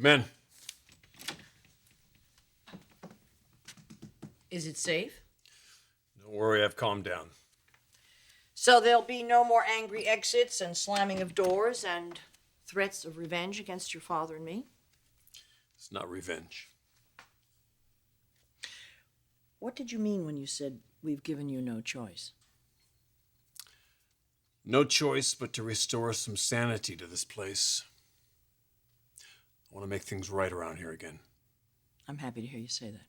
Come in. Is it safe? Don't worry, I've calmed down. So there'll be no more angry exits and slamming of doors and threats of revenge against your father and me? It's not revenge. What did you mean when you said we've given you no choice? No choice but to restore some sanity to this place. I want to make things right around here again. I'm happy to hear you say that.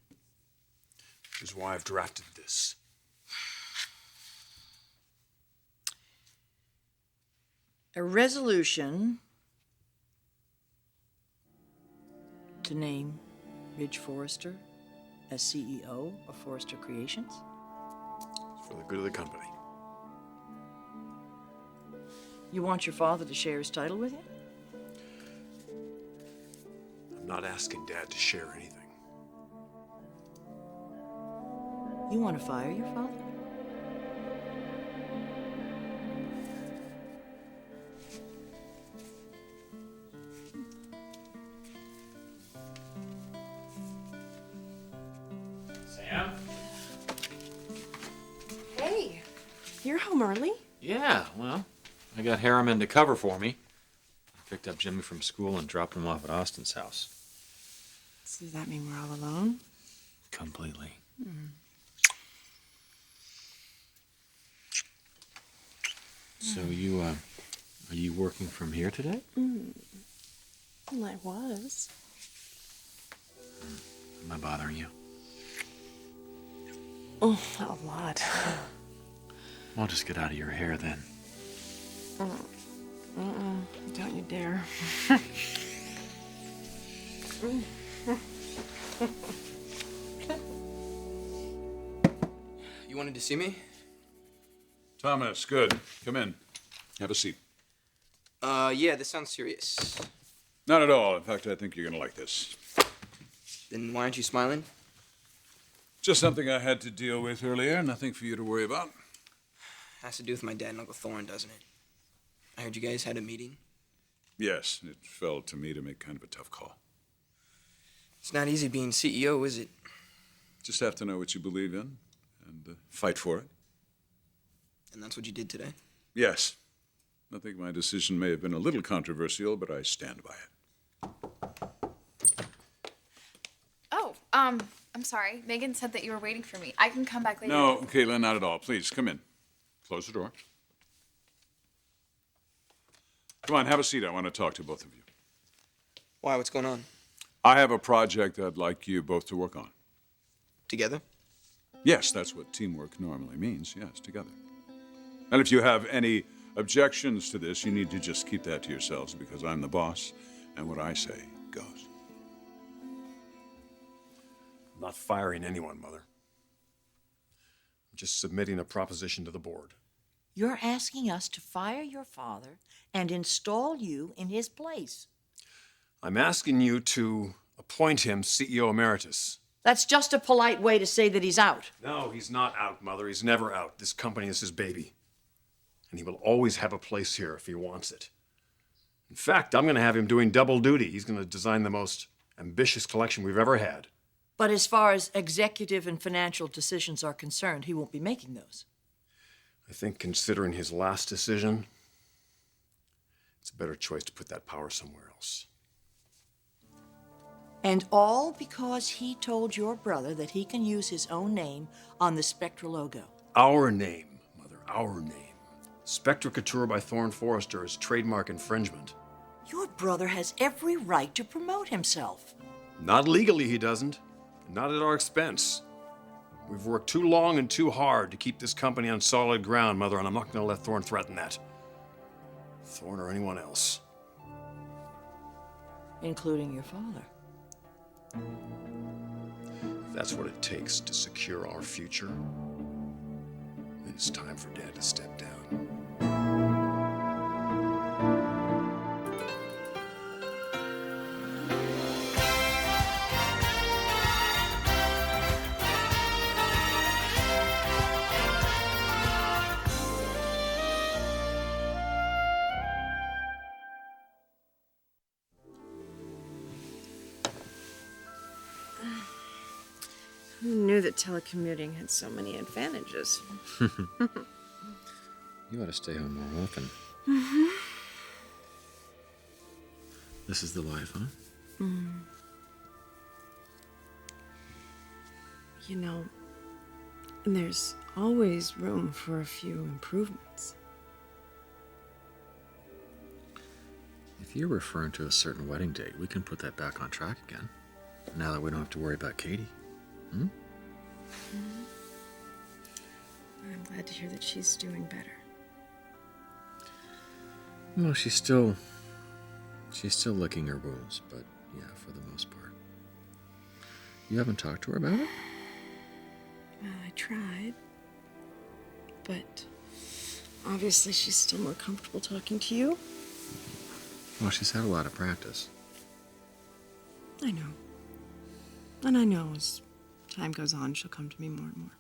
Which is why I've drafted this. A resolution to name Ridge Forrester as CEO of Forrester Creations? It's for the good of the company. You want your father to share his title with you? I'm not asking Dad to share anything. You want to fire your father? Sam? Hey, you're home early? Yeah, well, I got Harriman to cover for me. I picked up Jimmy from school and dropped him off at Austin's house. So does that mean we're all alone? Completely. So are you working from here today? Well, I was. Am I bothering you? Oh, a lot. I'll just get out of your hair then. Don't you dare. You wanted to see me? Thomas, good. Come in. Have a seat. Yeah, this sounds serious. Not at all. In fact, I think you're going to like this. Then why aren't you smiling? Just something I had to deal with earlier. Nothing for you to worry about. Has to do with my dad and Uncle Thorne, doesn't it? I heard you guys had a meeting. Yes, it fell to me to make kind of a tough call. It's not easy being CEO, is it? Just have to know what you believe in and fight for it. And that's what you did today? Yes. I think my decision may have been a little controversial, but I stand by it. Oh, I'm sorry. Megan said that you were waiting for me. I can come back later. No, Caitlin, not at all. Please, come in. Close the door. Come on, have a seat. I want to talk to both of you. Why, what's going on? I have a project I'd like you both to work on. Together? Yes, that's what teamwork normally means. Yes, together. And if you have any objections to this, you need to just keep that to yourselves because I'm the boss, and what I say goes. I'm not firing anyone, Mother. I'm just submitting a proposition to the board. You're asking us to fire your father and install you in his place. I'm asking you to appoint him CEO Emeritus. That's just a polite way to say that he's out. No, he's not out, Mother. He's never out. This company is his baby. And he will always have a place here if he wants it. In fact, I'm going to have him doing double duty. He's going to design the most ambitious collection we've ever had. But as far as executive and financial decisions are concerned, he won't be making those. I think considering his last decision, it's a better choice to put that power somewhere else. And all because he told your brother that he can use his own name on the Spectra logo. Our name, Mother, our name. Spectra Couture by Thorne Forrester is trademark infringement. Your brother has every right to promote himself. Not legally, he doesn't. Not at our expense. We've worked too long and too hard to keep this company on solid ground, Mother, and I'm not going to let Thorne threaten that. Thorne or anyone else. Including your father. If that's what it takes to secure our future, then it's time for Dad to step down. Who knew that telecommuting had so many advantages? You ought to stay home more often. This is the life, huh? You know, there's always room for a few improvements. If you're referring to a certain wedding date, we can put that back on track again. Now that we don't have to worry about Katie. I'm glad to hear that she's doing better. Well, she's still licking her wounds, but yeah, for the most part. You haven't talked to her about it? Well, I tried. But obviously she's still more comfortable talking to you. Well, she's had a lot of practice. I know. And I know as time goes on, she'll come to me more and more.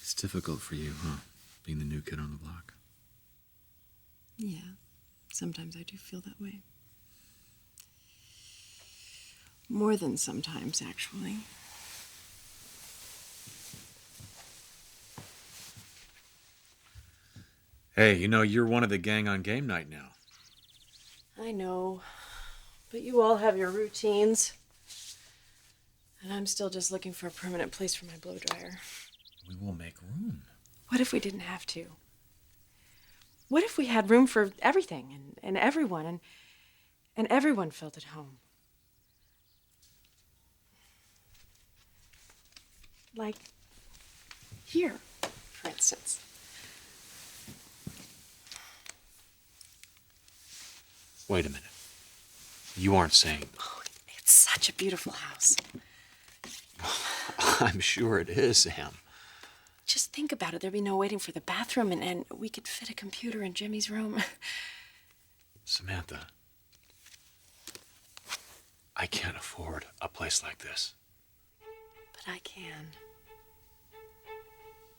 It's difficult for you, huh? Being the new kid on the block. Yeah, sometimes I do feel that way. More than sometimes, actually. Hey, you know, you're one of the gang on game night now. I know, but you all have your routines. And I'm still just looking for a permanent place for my blow dryer. We will make room. What if we didn't have to? What if we had room for everything and everyone and everyone felt at home? Like here, for instance. Wait a minute. You aren't saying... Oh, it's such a beautiful house. I'm sure it is, Sam. Just think about it. There'd be no waiting for the bathroom, and we could fit a computer in Jimmy's room. Samantha, I can't afford a place like this. But I can.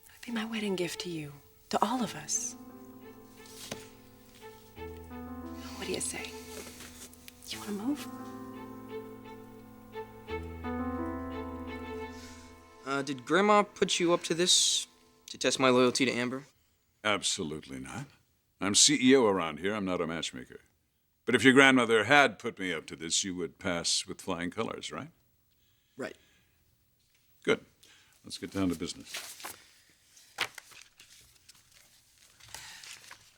It'd be my wedding gift to you, to all of us. What do you say? You want to move? Did Grandma put you up to this to test my loyalty to Amber? Absolutely not. I'm CEO around here. I'm not a matchmaker. But if your grandmother had put me up to this, you would pass with flying colors, right? Right. Good. Let's get down to business.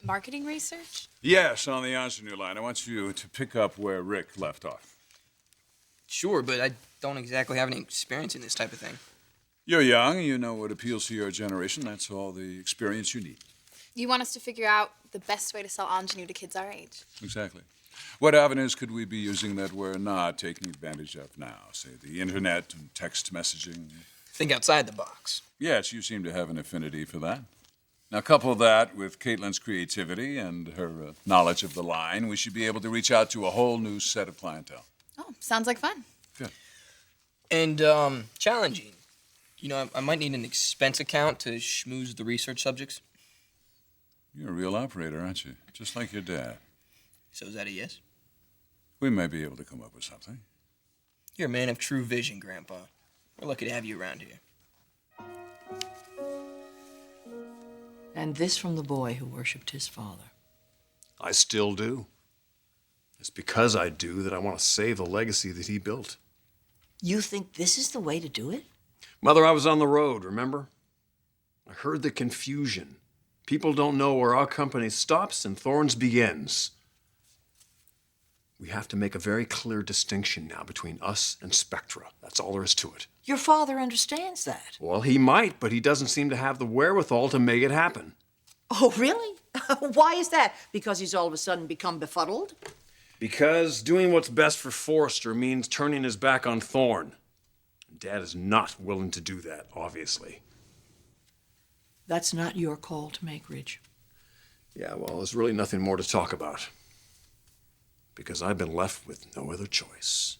Marketing research? Yes, on the Ingénue line. I want you to pick up where Rick left off. Sure, but I don't exactly have any experience in this type of thing. You're young. You know what appeals to your generation. That's all the experience you need. You want us to figure out the best way to sell Ingénue to kids our age? Exactly. What avenues could we be using that we're not taking advantage of now? Say, the internet and text messaging? Think outside the box. Yes, you seem to have an affinity for that. Now, couple that with Caitlin's creativity and her knowledge of the line, we should be able to reach out to a whole new set of clientele. Oh, sounds like fun. Good. And, challenging. You know, I might need an expense account to schmooze the research subjects. You're a real operator, aren't you? Just like your dad. So is that a yes? We may be able to come up with something. You're a man of true vision, Grandpa. We're lucky to have you around here. And this from the boy who worshipped his father. I still do. It's because I do that I want to save the legacy that he built. You think this is the way to do it? Mother, I was on the road, remember? I heard the confusion. People don't know where our company stops and Thorne's begins. We have to make a very clear distinction now between us and Spectra. That's all there is to it. Your father understands that. Well, he might, but he doesn't seem to have the wherewithal to make it happen. Oh, really? Why is that? Because he's all of a sudden become befuddled? Because doing what's best for Forrester means turning his back on Thorne. Dad is not willing to do that, obviously. That's not your call to make, Ridge. Yeah, well, there's really nothing more to talk about. Because I've been left with no other choice.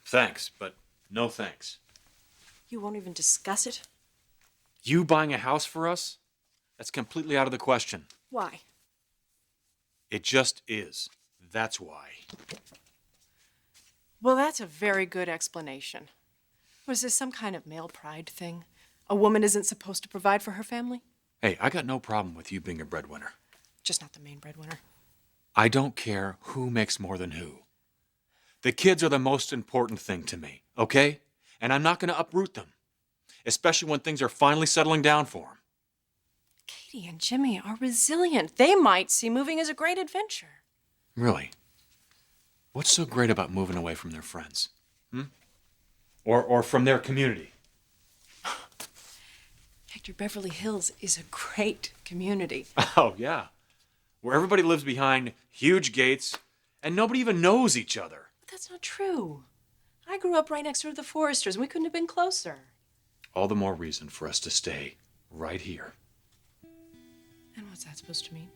Thanks, but no thanks. You won't even discuss it? You buying a house for us? That's completely out of the question. Why? It just is. That's why. Well, that's a very good explanation. Was this some kind of male pride thing? A woman isn't supposed to provide for her family? Hey, I got no problem with you being a breadwinner. Just not the main breadwinner. I don't care who makes more than who. The kids are the most important thing to me, okay? And I'm not going to uproot them, especially when things are finally settling down for them. Katie and Jimmy are resilient. They might see moving as a great adventure. Really? What's so great about moving away from their friends? Or from their community? Hector, Beverly Hills is a great community. Oh, yeah. Where everybody lives behind huge gates and nobody even knows each other. But that's not true. I grew up right next door to the Foresters, and we couldn't have been closer. All the more reason for us to stay right here. And what's that supposed to mean?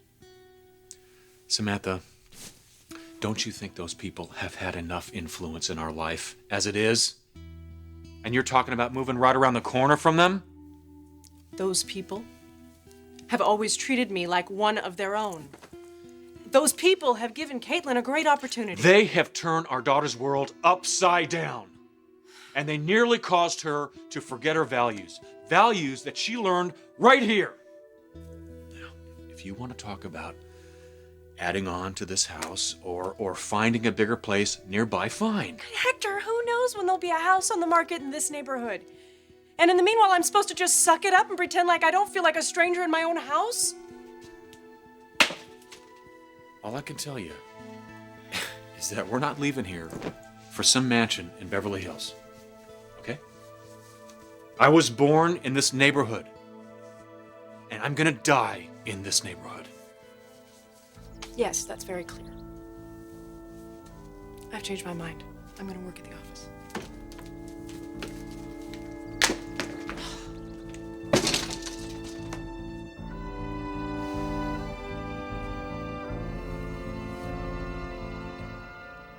Samantha, don't you think those people have had enough influence in our life as it is? And you're talking about moving right around the corner from them? Those people have always treated me like one of their own. Those people have given Caitlin a great opportunity. They have turned our daughter's world upside down. And they nearly caused her to forget her values. Values that she learned right here. Now, if you want to talk about adding on to this house or finding a bigger place nearby, fine. Hector, who knows when there'll be a house on the market in this neighborhood? And in the meanwhile, I'm supposed to just suck it up and pretend like I don't feel like a stranger in my own house? All I can tell you is that we're not leaving here for some mansion in Beverly Hills. Okay? I was born in this neighborhood. And I'm gonna die in this neighborhood. Yes, that's very clear. I've changed my mind. I'm going to work at the office.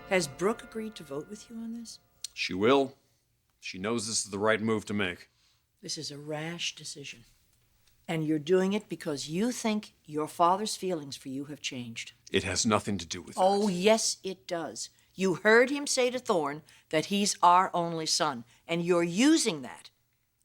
Has Brooke agreed to vote with you on this? She will. She knows this is the right move to make. This is a rash decision. And you're doing it because you think your father's feelings for you have changed. It has nothing to do with Oh, that. yes, it does. You heard him say to Thorne that he's our only son, and you're using that.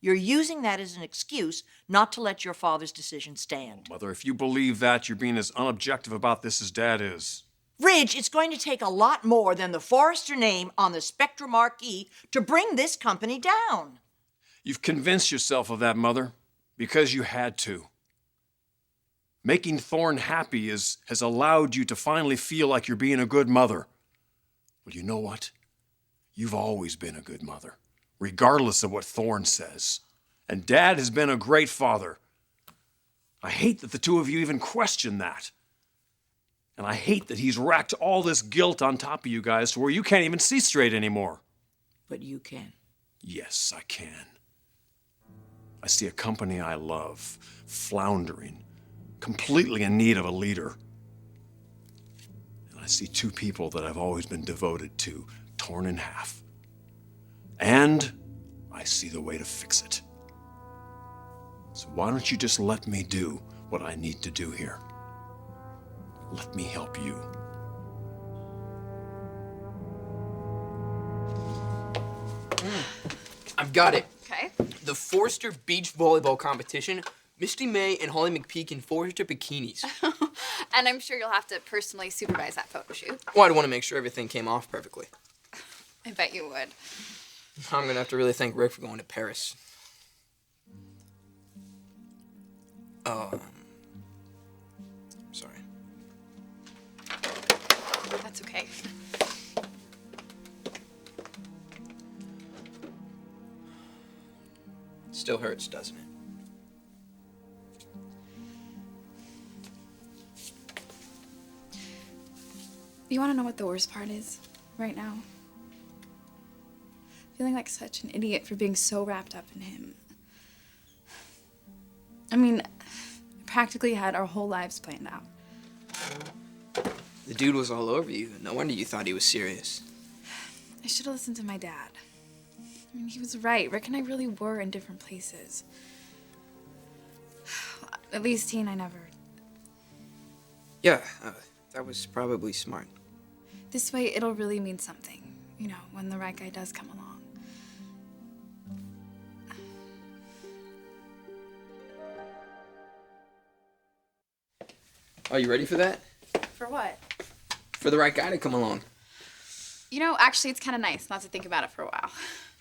You're using that as an excuse not to let your father's decision stand. Mother, if you believe that, you're being as unobjective about this as Dad is. Ridge, it's going to take a lot more than the Forrester name on the Spectra marquee to bring this company down. You've convinced yourself of that, Mother, because you had to. Making Thorne happy has allowed you to finally feel like you're being a good mother. Well, you know what? You've always been a good mother, regardless of what Thorne says. And Dad has been a great father. I hate that the two of you even question that. And I hate that he's racked all this guilt on top of you guys to where you can't even see straight anymore. But you can. Yes, I can. I see a company I love, floundering, completely in need of a leader. And I see two people that I've always been devoted to, torn in half. And I see the way to fix it. So why don't you just let me do what I need to do here? Let me help you. I've got it. Okay. The Forster Beach Volleyball Competition. Misty May and Holly McPeak in Forster bikinis. And I'm sure you'll have to personally supervise that photo shoot. Well, I'd want to make sure everything came off perfectly. I bet you would. I'm gonna have to really thank Rick for going to Paris. Sorry. That's okay. Still hurts, doesn't it? You want to know what the worst part is right now? Feeling like such an idiot for being so wrapped up in him. I mean, I practically had our whole lives planned out. The dude was all over you. No wonder you thought he was serious. I should have listened to my dad. I mean, he was right. Rick and I really were in different places. At least he and I never. Yeah, That was probably smart. This way, it'll really mean something, you know, when the right guy does come along. Are you ready for that? For what? For the right guy to come along. You know, actually, it's kind of nice not to think about it for a while.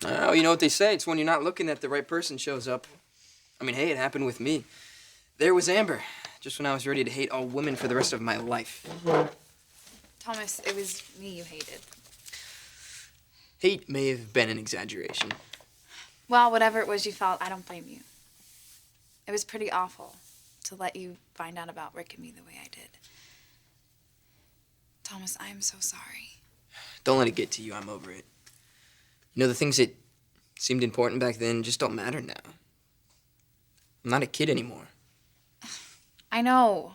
Oh, you know what they say? It's when you're not looking that the right person shows up. I mean, hey, it happened with me. There was Amber, just when I was ready to hate all women for the rest of my life. Thomas, it was me you hated. Hate may have been an exaggeration. Well, whatever it was you felt, I don't blame you. It was pretty awful to let you find out about Rick and me the way I did. Thomas, I am so sorry. Don't let it get to you. I'm over it. You know, the things that seemed important back then just don't matter now. I'm not a kid anymore. I know,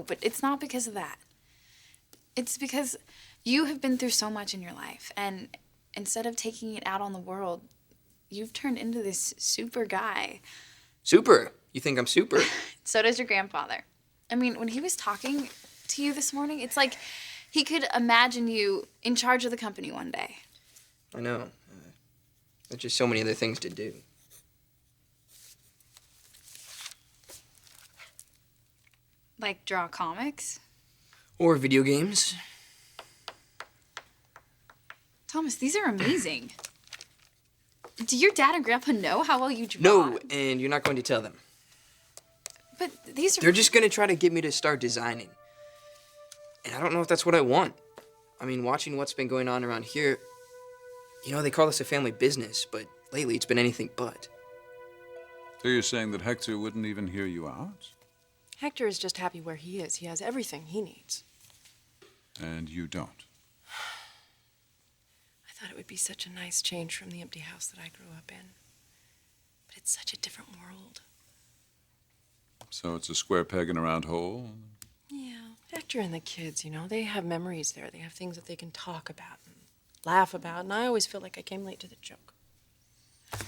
but it's not because of that. It's because you have been through so much in your life, and instead of taking it out on the world, you've turned into this super guy. Super? You think I'm super? So does your grandfather. I mean, when he was talking to you this morning, it's like he could imagine you in charge of the company one day. I know. There's just so many other things to do. Like draw comics? Or video games. Thomas, these are amazing. Do your dad and grandpa know how well you draw? No, and you're not going to tell them. But these are... They're just going to try to get me to start designing. And I don't know if that's what I want. I mean, watching what's been going on around here, you know, they call this a family business, but lately it's been anything but. So you're saying that Hector wouldn't even hear you out? Hector is just happy where he is. He has everything he needs. And you don't? I thought it would be such a nice change from the empty house that I grew up in. But it's such a different world. So it's a square peg in a round hole? Yeah, Hector and the kids, you know, they have memories there. They have things that they can talk about and laugh about, and I always feel like I came late to the joke.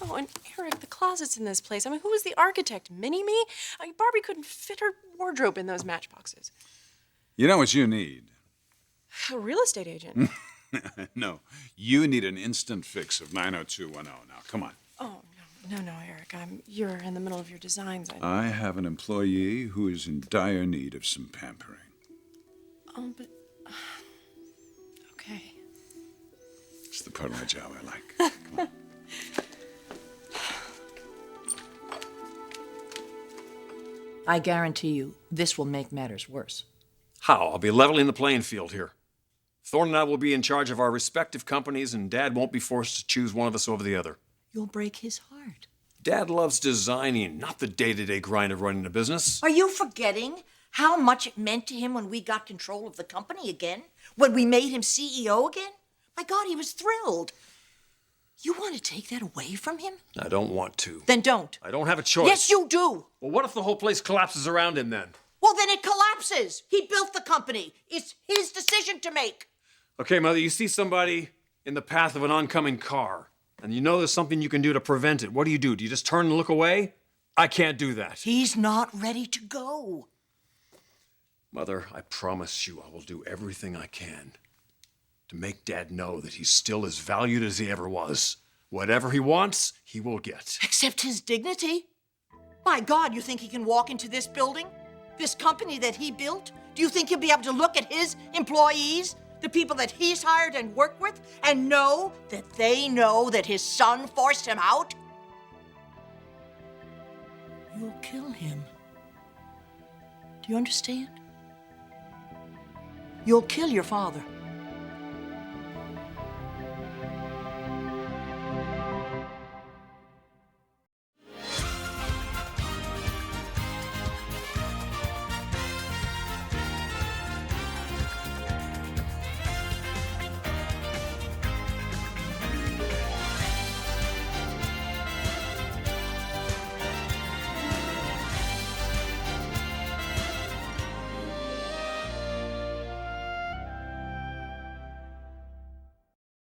Oh, and Eric, the closets in this place. I mean, who was the architect? Mini-Me? I mean, Barbie couldn't fit her wardrobe in those matchboxes. You know what you need? A real estate agent. No, you need an instant fix of 90210. Now, come on. Oh, no, Eric. You're in the middle of your designs. I have an employee who is in dire need of some pampering. Oh, but... okay. It's the part of my job I like. Come on. I guarantee you, this will make matters worse. How? I'll be leveling the playing field here. Thorne and I will be in charge of our respective companies, and Dad won't be forced to choose one of us over the other. You'll break his heart. Dad loves designing, not the day-to-day grind of running a business. Are you forgetting how much it meant to him when we got control of the company again? When we made him CEO again? My God, he was thrilled. You want to take that away from him? I don't want to. Then don't. I don't have a choice. Yes, you do. Well, what if the whole place collapses around him then? Well, then it collapses. He built the company. It's his decision to make. Okay, Mother, you see somebody in the path of an oncoming car, and you know there's something you can do to prevent it. What do? Do you just turn and look away? I can't do that. He's not ready to go. Mother, I promise you I will do everything I can to make Dad know that he's still as valued as he ever was. Whatever he wants, he will get. Except his dignity. My God, you think he can walk into this building? This company that he built? Do you think he'll be able to look at his employees, the people that he's hired and worked with, and know that they know that his son forced him out? You'll kill him. Do you understand? You'll kill your father.